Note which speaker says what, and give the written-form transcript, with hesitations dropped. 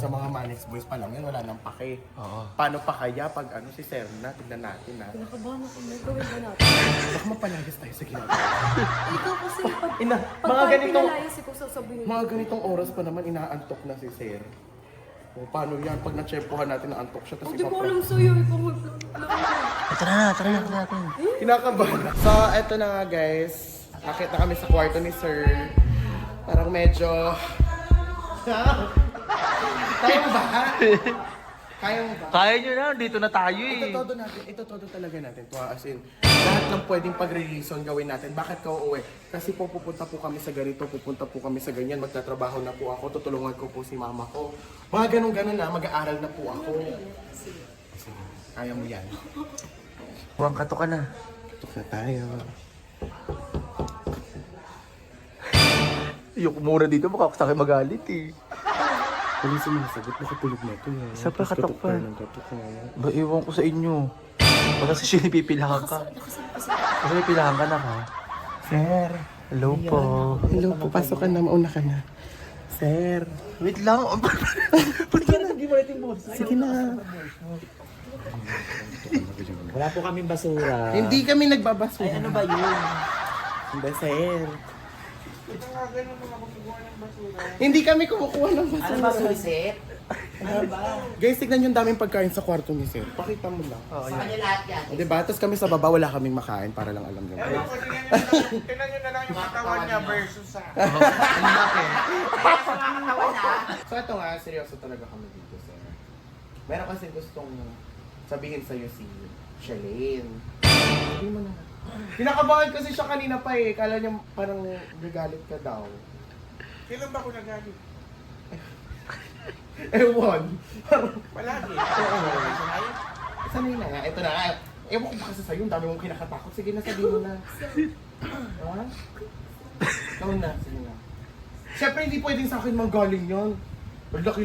Speaker 1: Sa mga Manix Boys pa lang yan, wala nang pake.
Speaker 2: Oo.
Speaker 1: Paano pa kaya pag ano si Serna? Tignan natin ha.
Speaker 3: Kinakabahan ako, may gawin ba natin?
Speaker 1: Baka mapalayas tayo sa ginagawa.
Speaker 3: Ikaw kasi,
Speaker 1: Ina,
Speaker 3: pag
Speaker 1: mga
Speaker 3: tayo
Speaker 1: ganitong,
Speaker 3: pinalayas, ikaw sasabihin.
Speaker 1: mga ganitong oras pa naman inaantok na si Ser. O paano yan? Pag na-tsempohan natin na antok siya, tapos
Speaker 3: Hindi ko alam sa'yo, ikaw mag-vlog.
Speaker 2: Tara na natin.
Speaker 1: Kinakabahan. So, eto na nga guys. Akit na kami sa kwarto ni Sir. Parang medyo... Kaya mo ba? Kaya mo ba?
Speaker 2: Kaya nyo na, dito na tayo eh.
Speaker 1: Ito todo talaga natin to. As in, lahat ng pwedeng pag-releason gawin natin. Bakit ka uuwi? Kasi po pupunta po kami sa ganito, pupunta po kami sa ganyan, magtatrabaho na po ako, tutulungan ko po si mama ko. Mga ganun-ganun na, mag-aaral na po ako. Sige. Kaya mo yan.
Speaker 2: Huwag kato ka na.
Speaker 1: Tuk na tayo.
Speaker 2: Ayoko muna dito, baka sa akin magalit eh.
Speaker 1: Kung sumasagot, nakatulog na ito.
Speaker 2: Isa pa, katok pa.
Speaker 1: Katok na.
Speaker 2: Ba, iwan ko sa inyo. Baka sa siya pipilahan ka. Kasi pipilahan ka na ha.
Speaker 1: Sir.
Speaker 2: Hello po.
Speaker 1: Hello po, pasok ka na, mauna ka na. Sir.
Speaker 2: Wait lang. Ba't ka na? Hindi mo natin boss.
Speaker 1: Sige na.
Speaker 4: Wala po kaming basura.
Speaker 1: Hindi kami nagbabasura.
Speaker 4: Ay, ano ba yun?
Speaker 1: Hindi, sir. Hindi kami kumukuha ng basura.
Speaker 4: Ano ba, sulisit? Ano ba?
Speaker 1: Guys, tignan yung daming pagkain sa kwarto ni sir. Pakita mo lang.
Speaker 2: Oh,
Speaker 4: Sa kanya lahat yan.
Speaker 1: O, diba? Tapos kami sa baba, wala kaming makain para lang alam nyo.
Speaker 5: Tingnan nyo na lang yung katawan niya versus sa...
Speaker 2: Ang laki.
Speaker 4: Kaya sa mga katawan na.
Speaker 1: So ito nga, seryoso talaga kami dito, sir. Meron kasi gustong sabihin sa'yo si Shalane. Sabi mo na. Kinakabahan kasi siya kanina pa eh. Kala niya parang gagalit ka daw.
Speaker 5: Kailan ba ako nagalit?
Speaker 1: Ewan.
Speaker 5: Palagi.
Speaker 1: Sanay na nga. Ito na nga. Ewan ko ba kasi sa'yo, ang dami mong kinakatakot. Sige na, sabihin mo na. Ha? Ikaw na, sige na. Siyempre hindi pwedeng sa akin manggaling yun. Laki